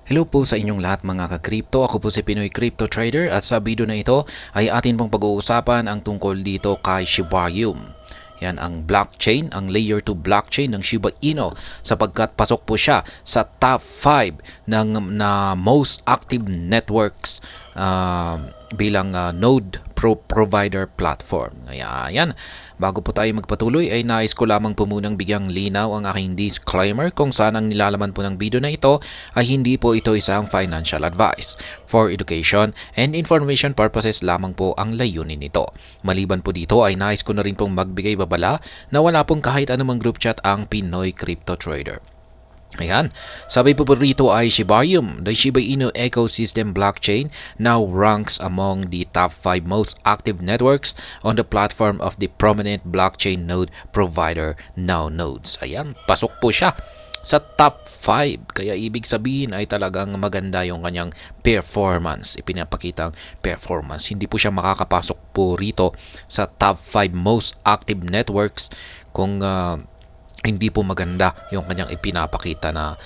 Hello po sa inyong lahat mga ka-crypto. Ako po si Pinoy Crypto Trader at sa video na ito ay atin pong pag-uusapan ang tungkol dito kay Shiba Inu. Yan ang blockchain, ang layer 2 blockchain ng Shiba Inu sapagkat pasok po siya sa top 5 na most active networks bilang node provider platform. Ayan. Bago po tayo magpatuloy ay nais ko lamang po munang bigyang linaw ang aking disclaimer kung saan ang nilalaman po ng video na ito ay hindi po ito isang financial advice. For education and information purposes lamang po ang layunin nito. Maliban po dito ay nais ko na rin pong magbigay babala na wala pong kahit anumang group chat ang Pinoy Crypto Trader. Ayan, sabi po rito ay Shiba Inu. The Shiba Inu ecosystem blockchain now ranks among the top 5 most active networks on the platform of the prominent blockchain node provider NowNodes. Ayan, pasok po siya sa top 5. Kaya ibig sabihin ay talagang maganda yung kanyang performance. Ipinapakitang performance. Hindi po siya makakapasok po rito sa top 5 most active networks kung hindi po maganda yung kanyang ipinapakita na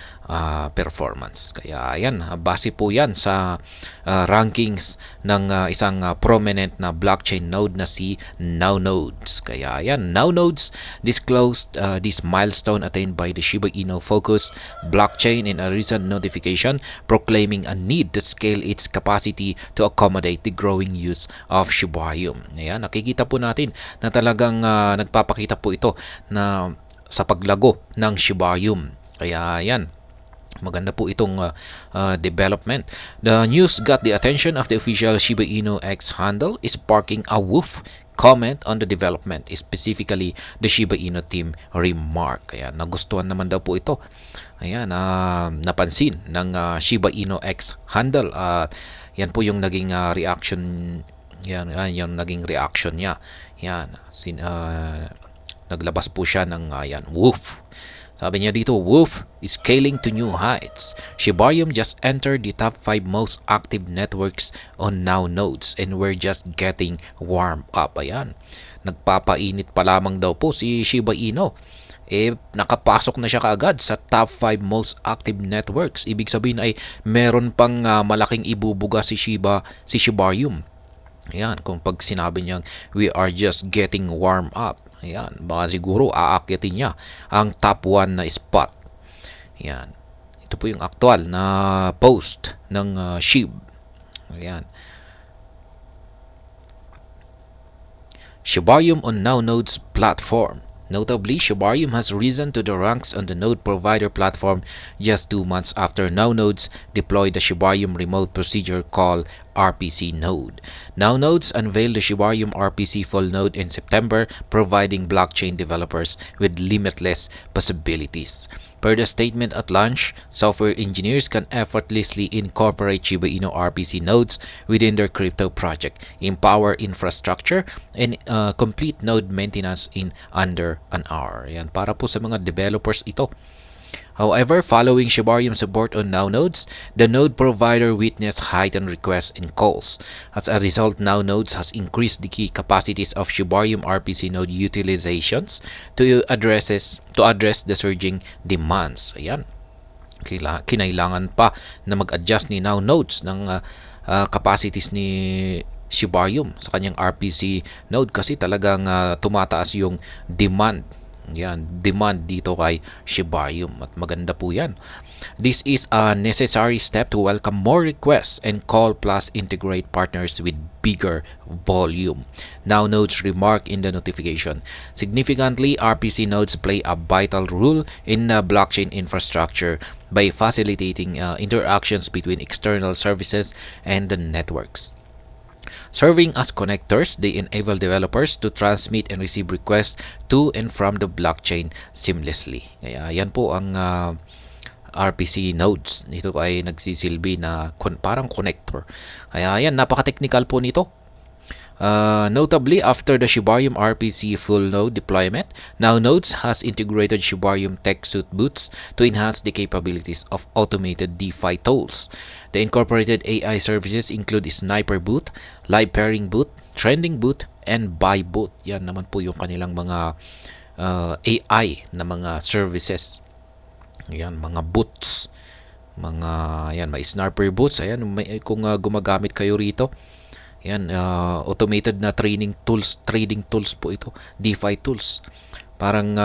performance. Kaya ayan, base po yan sa rankings ng isang prominent na blockchain node na si NowNodes. Kaya ayan, NowNodes disclosed this milestone attained by the Shiba Inu focused blockchain in a recent notification proclaiming a need to scale its capacity to accommodate the growing use of Shiba Inu. Ayan, nakikita po natin na talagang nagpapakita po ito na sa paglago ng Shiba Inu. Kaya yan, maganda po itong development. The news got the attention of the official Shiba Inu X handle, sparking a woof comment on the development, specifically the Shiba Inu team remark. Kaya nagustuhan naman daw po ito. Ayan, napansin ng Shiba Inu X handle. Yan po yung naging reaction. Yan, yung naging reaction niya. Yan, naglabas po siya ng woof. Sabi niya dito, woof is scaling to new heights. Shiba Inu just entered the top 5 most active networks on NowNodes and we're just getting warm up. Ayan. Nagpapainit pa lamang daw po si Shiba Inu. Nakapasok na siya kaagad sa top 5 most active networks. Ibig sabihin ay meron pang malaking ibubuga si Shiba Inu. Ayan, kung pag sinabi niyang we are just getting warm up. Ayan, baka siguro aakyatin niya ang top 1 na spot. Ayan. Ito po yung aktual na post ng SHIB. Ayan. Shiba Inu on NowNode's platform. Notably, Shiba Inu has risen to the ranks on the node provider platform just 2 months after NowNodes deployed the Shiba Inu remote procedure call RPC node. NowNodes unveiled the Shiba Inu RPC full node in September, providing blockchain developers with limitless possibilities. Per the statement at launch, software engineers can effortlessly incorporate Shiba Inu RPC nodes within their crypto project, empower infrastructure, and complete node maintenance in under an hour. Yan, para po sa mga developers ito. However, following Shiba Inu support on NowNodes, the node provider witnessed heightened requests and calls. As a result, NowNodes has increased the key capacities of Shiba Inu RPC node utilizations to address the surging demands. Ayan. Kinailangan pa na mag-adjust ni NowNodes ng capacities ni Shiba Inu sa kanyang RPC node kasi talagang tumataas yung demand. Yan, demand dito kay Shiba Inu at maganda po yan. This is a necessary step to welcome more requests and call plus integrate partners with bigger volume. NowNodes remark in the notification. Significantly, RPC nodes play a vital role in blockchain infrastructure by facilitating interactions between external services and the networks. Serving as connectors, they enable developers to transmit and receive requests to and from the blockchain seamlessly. Kaya yan po ang RPC nodes. Ito ay nagsisilbi na parang connector. Kaya yan, napaka-technical po nito. Notably, after the Shiba Inu RPC full node deployment, NowNodes has integrated Shiba Inu TechSuite boots to enhance the capabilities of automated DeFi tools. The incorporated AI services include Sniper Boot, Live Pairing Boot, Trending Boot, and Buy Boot. Yan naman po yung kanilang mga AI na mga services. Yan, mga boots. Mga yan, may snapper boots. Ayan, kung gumagamit kayo rito. Yan, automated na trading tools po ito, DeFi tools. Parang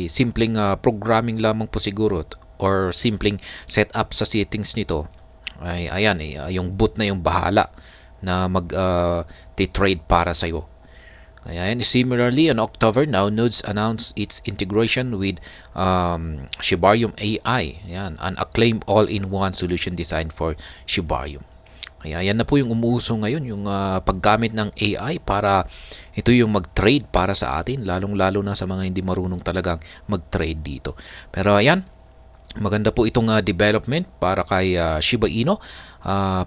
simpleng programming lamang po siguro or simpleng setup sa settings nito. Ay ayan, yung bot na yung bahala na trade para sa iyo. Ayan, similarly, on October, now Nodes announced its integration with Shibarium AI. Ayan, an acclaimed all-in-one solution designed for Shibarium. Kaya yan na po yung umuuso ngayon, yung paggamit ng AI para ito yung mag-trade para sa atin, lalong-lalo na sa mga hindi marunong talagang mag-trade dito. Pero ayan, maganda po itong development para kay Shiba Inu,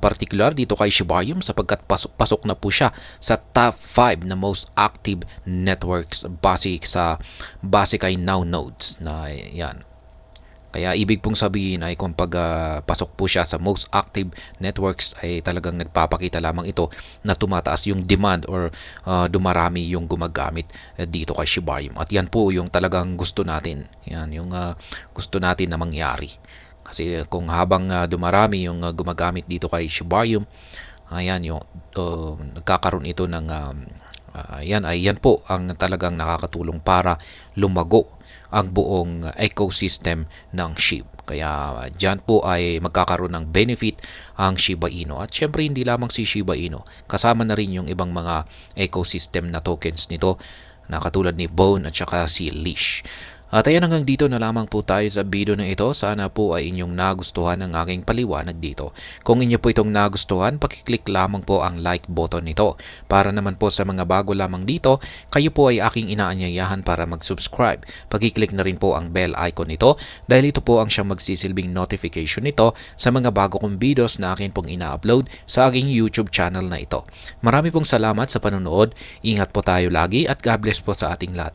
particular dito kay Shibarium sapagkat pasok na po siya sa top 5 na most active networks base kay Now Nodes na yan. Kaya ibig pong sabihin ay kung pasok po siya sa most active networks ay talagang nagpapakita lamang ito na tumataas yung demand or dumarami yung gumagamit dito kay Shibarium. At yan po yung talagang gusto natin. Yan yung gusto natin na mangyari. Kasi kung habang dumarami yung gumagamit dito kay Shibarium, ayan yung nagkakaroon ito ng yan po ang talagang nakakatulong para lumago ang buong ecosystem ng SHIB. Kaya dyan po ay magkakaroon ng benefit ang Shiba Inu. At syempre hindi lamang si Shiba Inu, kasama na rin yung ibang mga ecosystem na tokens nito na katulad ni Bone at saka si Leash. At ayan, hanggang dito na lamang po tayo sa video na ito. Sana po ay inyong nagustuhan ang aking paliwanag dito. Kung inyo po itong nagustuhan, pakiclick lamang po ang like button nito. Para naman po sa mga bago lamang dito, kayo po ay aking inaanyayahan para mag-subscribe. Pakiclick na rin po ang bell icon nito dahil ito po ang siyang magsisilbing notification nito sa mga bago kong videos na akin pong ina-upload sa aking YouTube channel na ito. Marami pong salamat sa panonood. Ingat po tayo lagi at God bless po sa ating lahat.